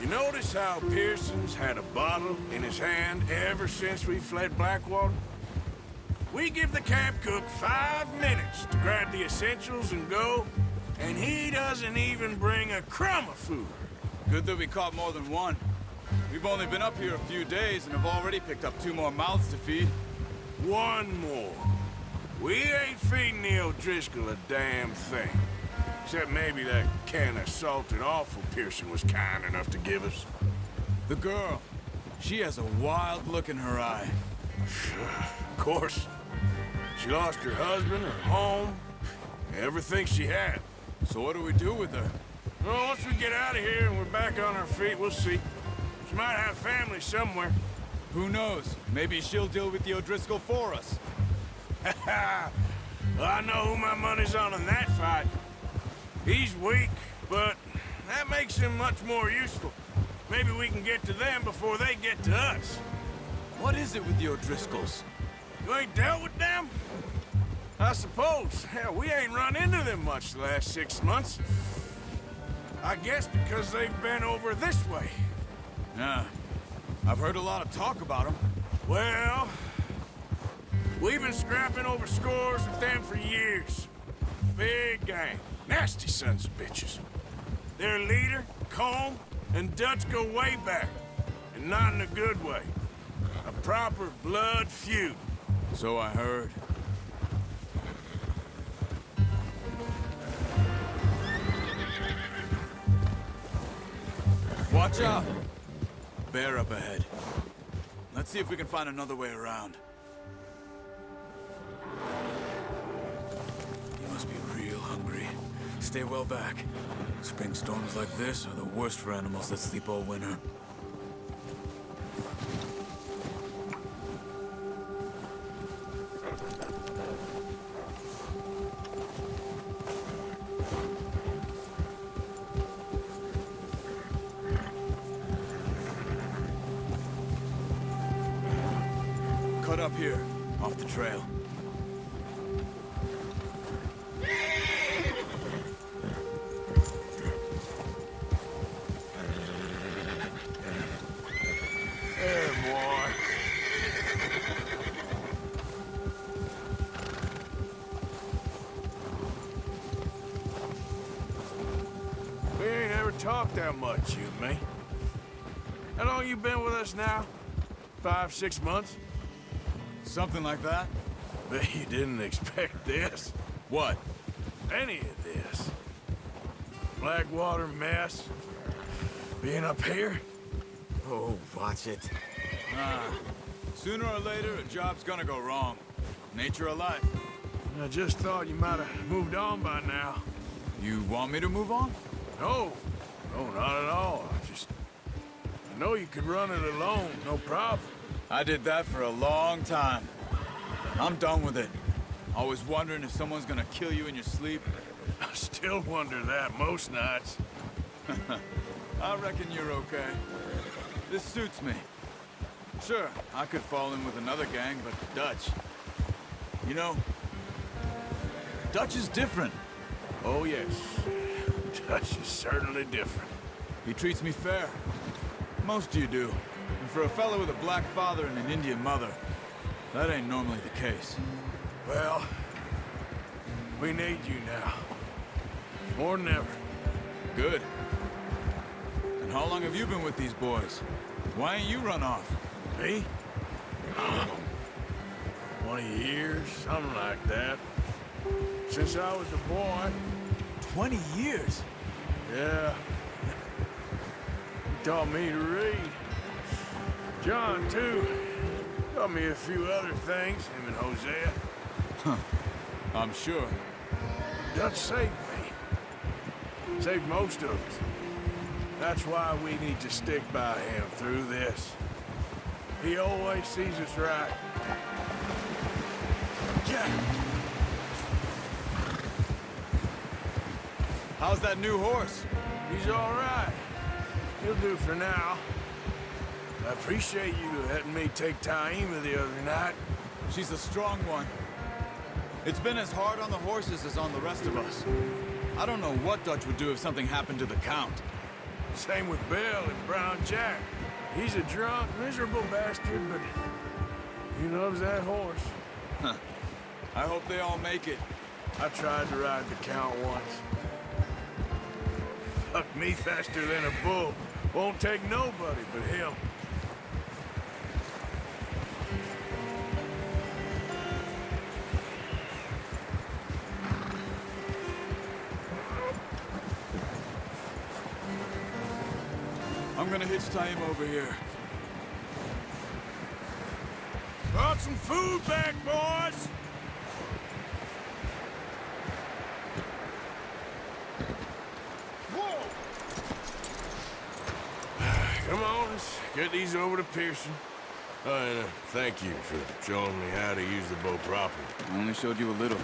You notice how Pearson's had a bottle in his hand ever since we fled Blackwater? We give the camp cook 5 minutes to grab the essentials and go, and he doesn't even bring a crumb of food. Good that we caught more than one. We've only been up here a few days and have already picked up 2 more mouths to feed. One more. We ain't feeding the O'Driscoll a damn thing. Except maybe that can of salted offal Pearson was kind enough to give us. The girl, she has a wild look in her eye. Of course. She lost her husband, her home, everything she had. So what do we do with her? Well, once we get out of here and we're back on our feet, we'll see. She might have family somewhere. Who knows? Maybe she'll deal with the O'Driscoll for us. Well, I know who my money's on in that fight. He's weak, but that makes him much more useful. Maybe we can get to them before they get to us. What is it with the O'Driscolls? You ain't dealt with them? I suppose. Hell, we ain't run into them much the last 6 months. I guess because they've been over this way. Yeah, I've heard a lot of talk about them. Well, we've been scrapping over scores with them for years. Big gang. Nasty sons of bitches. Their leader, Colm, and Dutch go way back. And not in a good way. A proper blood feud. So I heard. Watch out! Bear up ahead. Let's see if we can find another way around. You must be real hungry. Stay well back. Spring storms like this are the worst for animals that sleep all winter. Cut up here, off the trail. There, boy. We ain't ever talked that much, you and me. How long you been with us now? 5, 6 months? Something like that? Bet you didn't expect this. What? Any of this. Blackwater mess. Being up here. Oh, watch it. Sooner or later, a job's gonna go wrong. Nature of life. I just thought you might have moved on by now. You want me to move on? No. No, not at all. I know you could run it alone, no problem. I did that for a long time. I'm done with it. Always wondering if someone's gonna kill you in your sleep. I still wonder that most nights. I reckon you're okay. This suits me. Sure, I could fall in with another gang, but Dutch... You know, Dutch is different. Oh, yes. Dutch is certainly different. He treats me fair. Most of you do. And for a fellow with a black father and an Indian mother, that ain't normally the case. Well, we need you now. More than ever. Good. And how long have you been with these boys? Why ain't you run off? Me? 20 years, something like that. Since I was a boy. 20 years? Yeah. He taught me to read. John, too. Taught me a few other things, him and Hosea. I'm sure. Dutch saved me. Saved most of us. That's why we need to stick by him through this. He always sees us right. Yeah. How's that new horse? He's all right. He'll do for now. I appreciate you letting me take Taima the other night. She's a strong one. It's been as hard on the horses as on the rest of us. I don't know what Dutch would do if something happened to the Count. Same with Bill and Brown Jack. He's a drunk, miserable bastard, but he loves that horse. I hope they all make it. I tried to ride the Count once. Fuck me faster than a bull. Won't take nobody but him. I'm gonna hitch tie him over here. Brought some food back, boys! Whoa! Come on, let's get these over to Pearson. Oh, and thank you for showing me how to use the bow properly. I only showed you a little.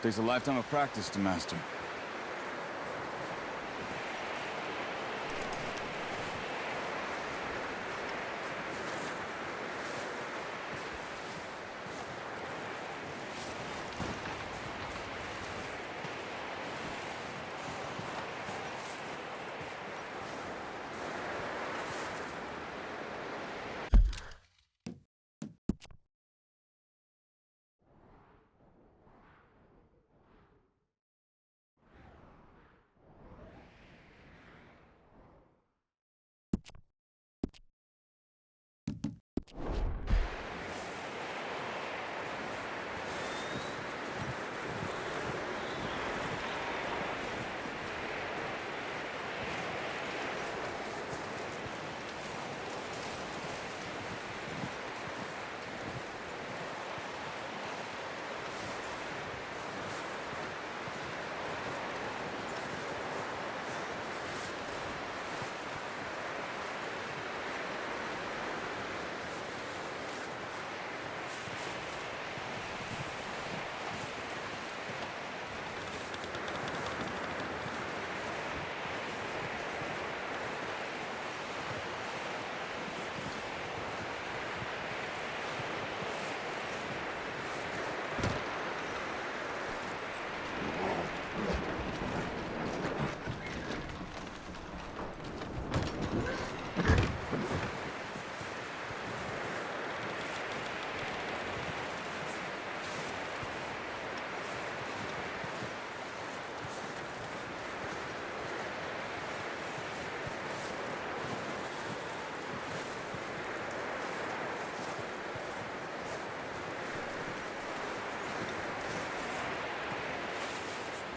Takes a lifetime of practice to master.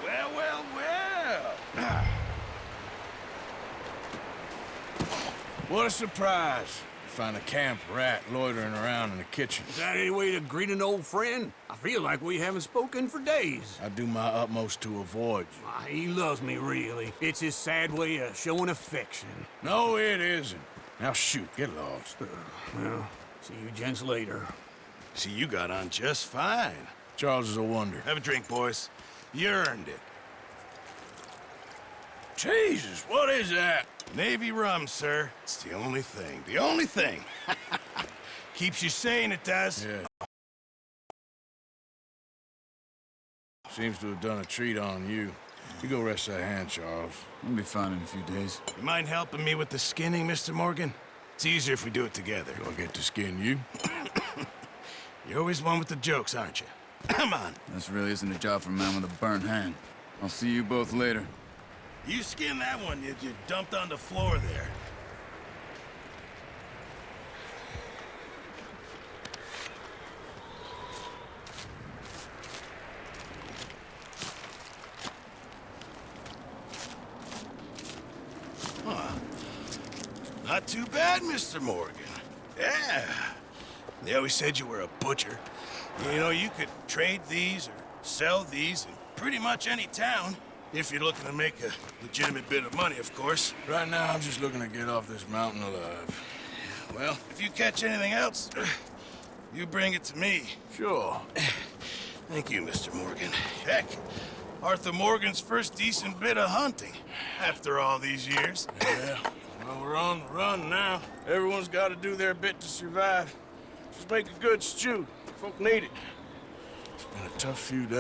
Well. What a surprise. Find a camp rat loitering around in the kitchen. Is that any way to greet an old friend? I feel like we haven't spoken for days. I do my utmost to avoid you. He loves me, really. It's his sad way of showing affection. No, it isn't. Now shoot, get lost. Well, see you gents later. See, you got on just fine. Charles is a wonder. Have a drink, boys. You earned it. Jesus, what is that? Navy rum, sir. It's the only thing. The only thing. Keeps you sane, it does. Yeah. Seems to have done a treat on you. You go rest that hand, Charles. I'll be fine in a few days. You mind helping me with the skinning, Mr. Morgan? It's easier if we do it together. Do I get to skin you? You're always one with the jokes, aren't you? Come on. This really isn't a job for a man with a burnt hand. I'll see you both later. You skin that one you dumped on the floor there. Huh. Not too bad, Mr. Morgan. Yeah. They always said you were a butcher. You know, you could trade these or sell these in pretty much any town. If you're looking to make a legitimate bit of money, of course. Right now, I'm just looking to get off this mountain alive. Well, if you catch anything else, you bring it to me. Sure. Thank you, Mr. Morgan. Heck, Arthur Morgan's first decent bit of hunting after all these years. Yeah. Well, we're on the run now. Everyone's got to do their bit to survive. Just make a good stew. Folk need it. It's been a tough few days.